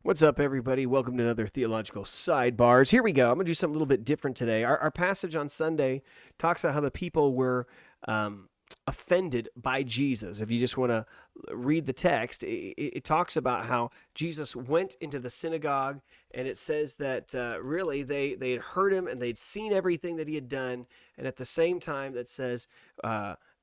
What's up, everybody? Welcome to another Theological Sidebars. Here we go. I'm going to do something a little bit different today. Our passage on Sunday talks about how the people were offended by Jesus. If you just want to read the text, it talks about how Jesus went into the synagogue, and it says that really they had heard him and they'd seen everything that he had done. And at the same time, that says,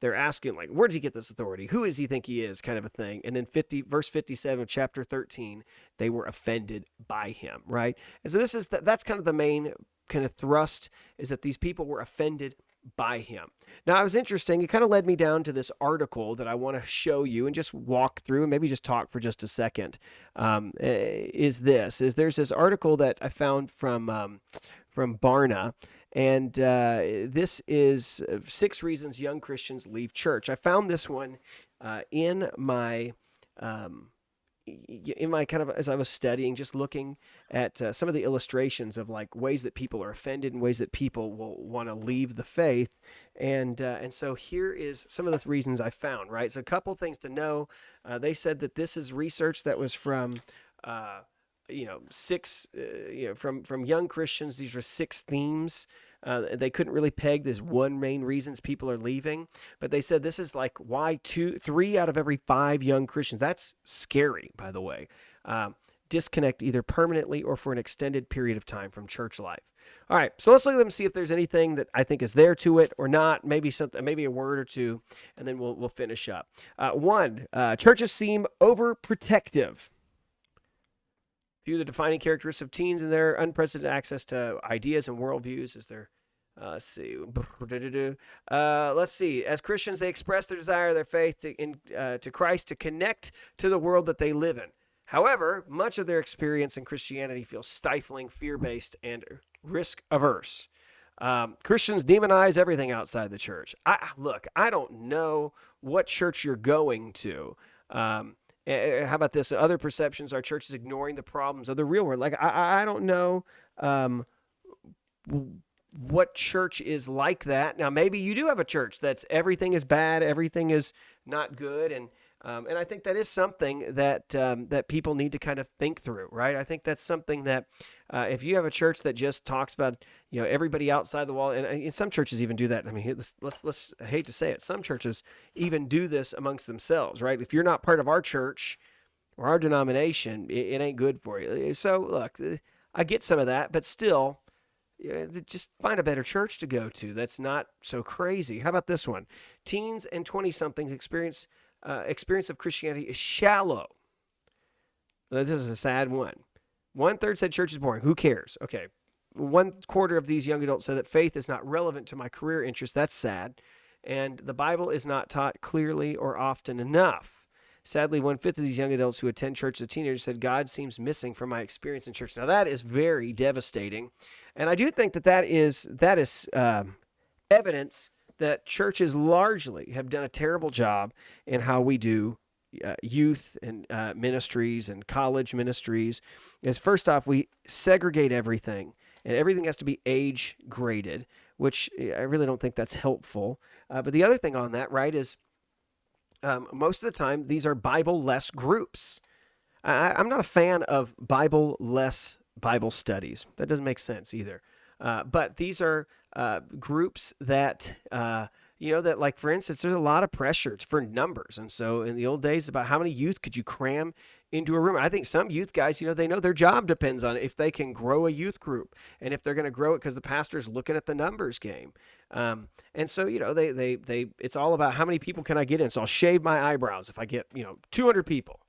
they're asking, like, where does he get this authority? Who does he think he is, kind of a thing. And then verse 57 of chapter 13, they were offended by him, right? And so that's kind of the main kind of thrust, is that these people were offended by him. Now, it was interesting. It kind of led me down to this article that I want to show you and just walk through and maybe just talk for just a second. There's this article that I found from Barna. And this is 6 reasons young Christians leave church. I found this one in my kind of, as I was studying, just looking at some of the illustrations of like ways that people are offended and ways that people will want to leave the faith. And so here is some of the reasons I found, right? So a couple things to know. They said that this is research that was from from young Christians. These were 6 themes. They couldn't really peg this one main reasons people are leaving, but they said this is like why 3 out of every 5 young Christians. That's scary, by the way. Disconnect either permanently or for an extended period of time from church life. All right, so let's look at them and see if there's anything that I think is there to it or not. Maybe something, maybe a word or two, and then we'll finish up. 1, churches seem overprotective. Few of the defining characteristics of teens and their unprecedented access to ideas and worldviews is their, let's see. As Christians, they express their desire, their faith to Christ, to connect to the world that they live in. However, much of their experience in Christianity feels stifling, fear-based, and risk-averse. Christians demonize everything outside the church. I don't know what church you're going to. How about this? Other perceptions, our church is ignoring the problems of the real world. Like, I don't know what church is like that. Now, maybe you do have a church that's everything is bad, everything is not good, and I think that is something that people need to kind of think through, right? I think that's something that if you have a church that just talks about everybody outside the wall, and some churches even do that. I mean, let's I hate to say it, some churches even do this amongst themselves, right? If you're not part of our church or our denomination, it ain't good for you. So look, I get some of that, but still, just find a better church to go to that's not so crazy. How about this one? Teens and 20-somethings experience of Christianity is shallow. This is a sad one. 1/3 said church is boring. Who cares? Okay. 1/4 of these young adults said that faith is not relevant to my career interests. That's sad. And the Bible is not taught clearly or often enough. Sadly, 1/5 of these young adults who attend church as a teenager said God seems missing from my experience in church. Now that is very devastating. And I do think that is evidence that churches largely have done a terrible job in how we do youth and ministries and college ministries. Is first off, we segregate everything, and everything has to be age graded, which I really don't think that's helpful. But the other thing on that, right, is most of the time these are Bible-less groups. I'm not a fan of Bible-less Bible studies. That doesn't make sense either. But these are groups that, that, like, for instance, there's a lot of pressure for numbers. And so in the old days, about how many youth could you cram into a room? I think some youth guys, they know their job depends on if they can grow a youth group and if they're going to grow it because the pastor's looking at the numbers game. And so, it's all about how many people can I get in? So I'll shave my eyebrows if I get, 200 people.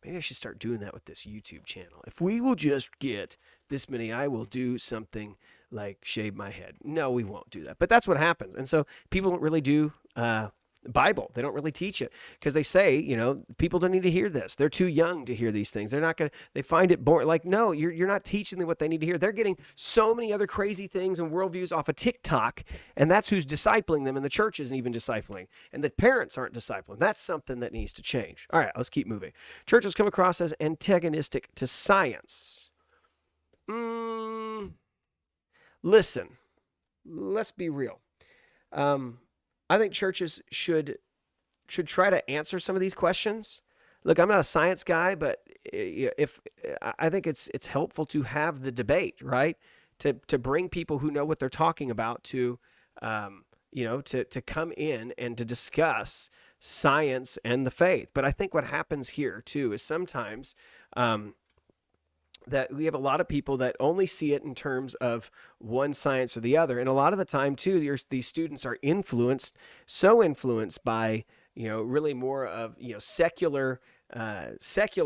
Maybe I should start doing that with this YouTube channel. If we will just get this many, I will do something like shave my head. No, we won't do that. But that's what happens. And so people don't really do Bible. They don't really teach it because they say, people don't need to hear this. They're too young to hear these things. They're not going to, they find it boring. Like, no, you're not teaching them what they need to hear. They're getting so many other crazy things and worldviews off of TikTok, and that's who's discipling them, and the church isn't even discipling, and the parents aren't discipling. That's something that needs to change. All right, let's keep moving. Churches come across as antagonistic to science. Listen, let's be real. I think churches should try to answer some of these questions. look, I'm not a science guy, but if I think it's helpful to have the debate, right? To bring people who know what they're talking about to, to come in and to discuss science and the faith. But I think what happens here too is sometimes that we have a lot of people that only see it in terms of one science or the other. And a lot of the time too, these students are so influenced by, really more of, secular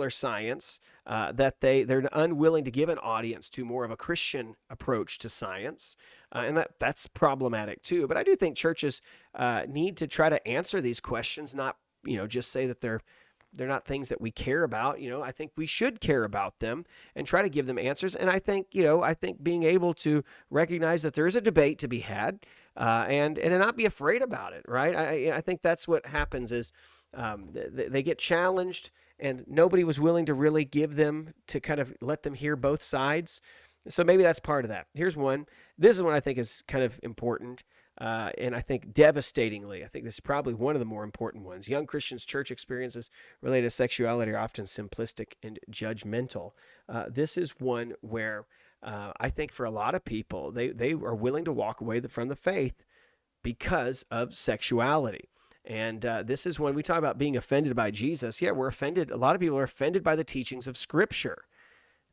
science, that they're unwilling to give an audience to more of a Christian approach to science. And that's problematic too. But I do think churches need to try to answer these questions, not, just say that they're not things that we care about. I think we should care about them and try to give them answers. And I think being able to recognize that there is a debate to be had, and not be afraid about it, right? I think that's what happens is they get challenged, and nobody was willing to really give them to kind of let them hear both sides. So maybe that's part of that. Here's one. This is one I think is kind of important. And I think devastatingly, I think this is probably one of the more important ones. Young Christians' church experiences related to sexuality are often simplistic and judgmental. This is one where I think for a lot of people, they are willing to walk away from the faith because of sexuality. And this is when we talk about being offended by Jesus. Yeah, we're offended. A lot of people are offended by the teachings of Scripture.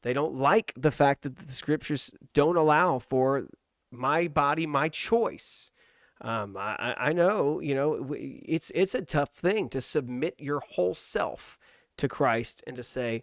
They don't like the fact that the Scriptures don't allow for my body, my choice. I know, it's a tough thing to submit your whole self to Christ and to say,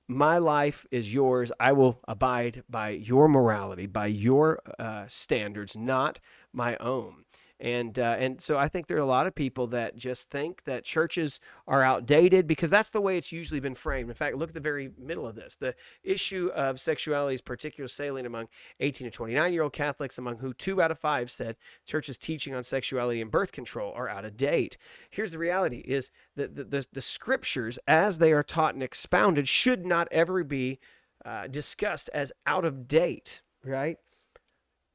my life is yours. I will abide by your morality, by your standards, not my own. And so I think there are a lot of people that just think that churches are outdated because that's the way it's usually been framed. In fact, look at the very middle of this. The issue of sexuality is particularly salient among 18 to 29-year-old Catholics, among who 2 out of 5 said churches' teaching on sexuality and birth control are out of date. Here's the reality is that the Scriptures, as they are taught and expounded, should not ever be discussed as out of date, right?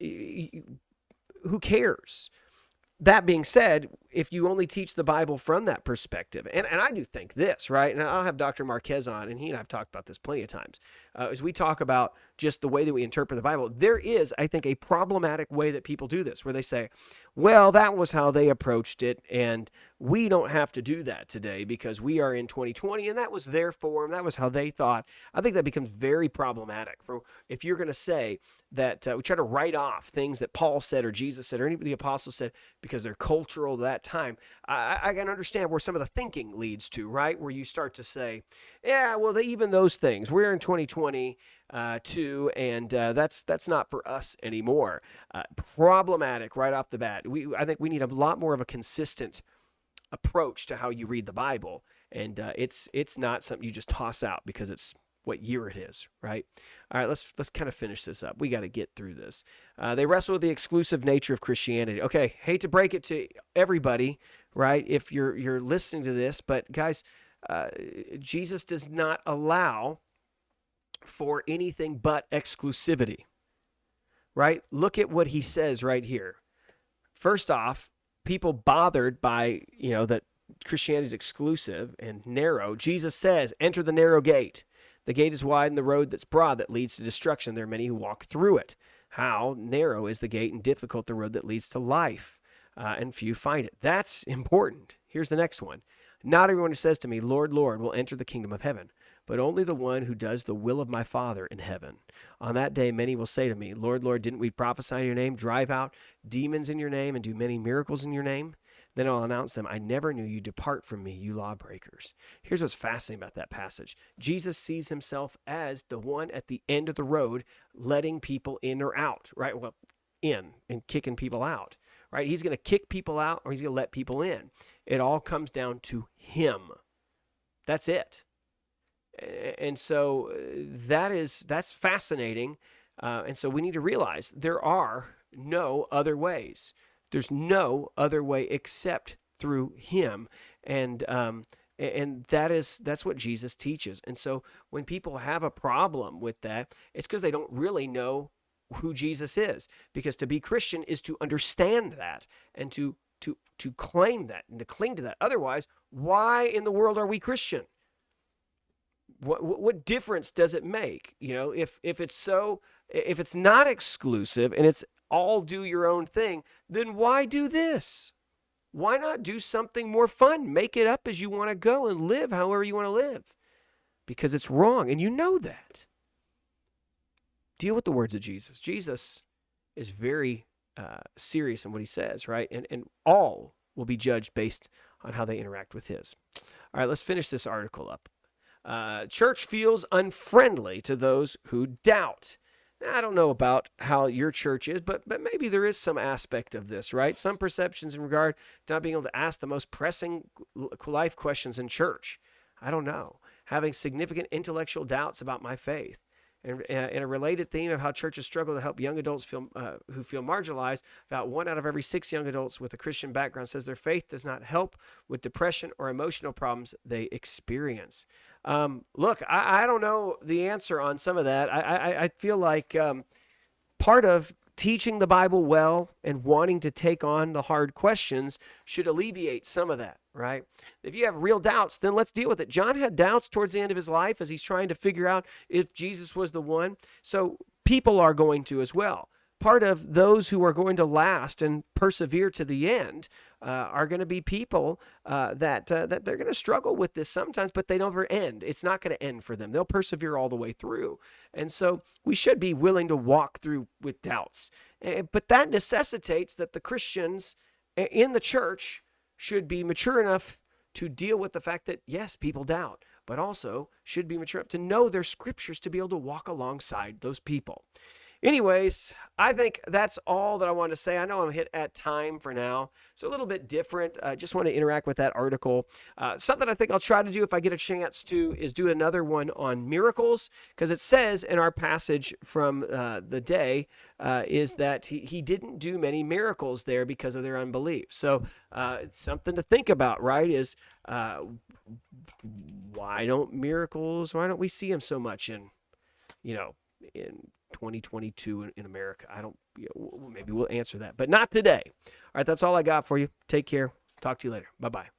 Who cares? That being said, if you only teach the Bible from that perspective, and I do think this, right? And I'll have Dr. Marquez on, and he and I have talked about this plenty of times. As we talk about just the way that we interpret the Bible, there is, I think, a problematic way that people do this, where they say, well, that was how they approached it, and we don't have to do that today because we are in 2020, and that was their form. That was how they thought. I think that becomes very problematic. If you're going to say that we try to write off things that Paul said or Jesus said or any of the apostles said because they're cultural to that time, I can understand where some of the thinking leads to, right? Where you start to say, yeah, well, even those things, we're in 2020 too, and that's not for us anymore. Problematic right off the bat. I think we need a lot more of a consistent approach to how you read the Bible, and it's not something you just toss out because it's what year it is, right? All right, let's kind of finish this up. We got to get through this. They wrestle with the exclusive nature of Christianity. Okay, hate to break it to everybody, right? If you're listening to this, but guys, Jesus does not allow for anything but exclusivity, right? Look at what he says right here. First off, people bothered by, that Christianity is exclusive and narrow. Jesus says, enter the narrow gate. The gate is wide and the road that's broad that leads to destruction. There are many who walk through it. How narrow is the gate and difficult the road that leads to life, and few find it. That's important. Here's the next one. Not everyone who says to me, Lord, Lord, will enter the kingdom of heaven, but only the one who does the will of my Father in heaven. On that day, many will say to me, Lord, Lord, didn't we prophesy in your name, drive out demons in your name, and do many miracles in your name? Then I'll announce them, I never knew you. Depart from me, you lawbreakers. Here's what's fascinating about that passage. Jesus sees himself as the one at the end of the road, letting people in or out, right? Well, in and kicking people out, right? He's going to kick people out or he's going to let people in. It all comes down to him. That's it. And so that's fascinating. And so we need to realize there are no other ways. There's no other way except through him. And that's what Jesus teaches. And so when people have a problem with that, it's because they don't really know who Jesus is. Because to be Christian is to understand that and to claim that and to cling to that. Otherwise, why in the world are we Christian? What difference does it make? If it's not exclusive and it's all do your own thing, then why do this? Why not do something more fun? Make it up as you want to go and live however you want to live, because it's wrong, and you know that. Deal with the words of Jesus. Jesus is very serious in what he says, right? And all will be judged based on how they interact with his. All right, let's finish this article up. Church feels unfriendly to those who doubt. Now, I don't know about how your church is, but maybe there is some aspect of this, right? Some perceptions in regard to not being able to ask the most pressing life questions in church. I don't know. Having significant intellectual doubts about my faith. And in a related theme of how churches struggle to help young adults who feel marginalized, about 1 out of every 6 young adults with a Christian background says their faith does not help with depression or emotional problems they experience. Look, I don't know the answer on some of that. I feel like part of teaching the Bible well and wanting to take on the hard questions should alleviate some of that, right? If you have real doubts, then let's deal with it. John had doubts towards the end of his life as he's trying to figure out if Jesus was the one. So people are going to as well. Part of those who are going to last and persevere to the end are going to be people that they're going to struggle with this sometimes, but they never end. It's not going to end for them. They'll persevere all the way through. And so we should be willing to walk through with doubts. But that necessitates that the Christians in the church should be mature enough to deal with the fact that, yes, people doubt, but also should be mature enough to know their scriptures to be able to walk alongside those people. Anyways, I think that's all that I wanted to say. I know I'm hit at time for now, so a little bit different. Just want to interact with that article. Something I think I'll try to do if I get a chance to is do another one on miracles, because it says in our passage from the day is that he didn't do many miracles there because of their unbelief. So it's something to think about, right? Is why don't we see them so much in 2022 in America? Maybe we'll answer that, but not today. All right, that's all I got for you. Take care. Talk to you later. Bye-bye.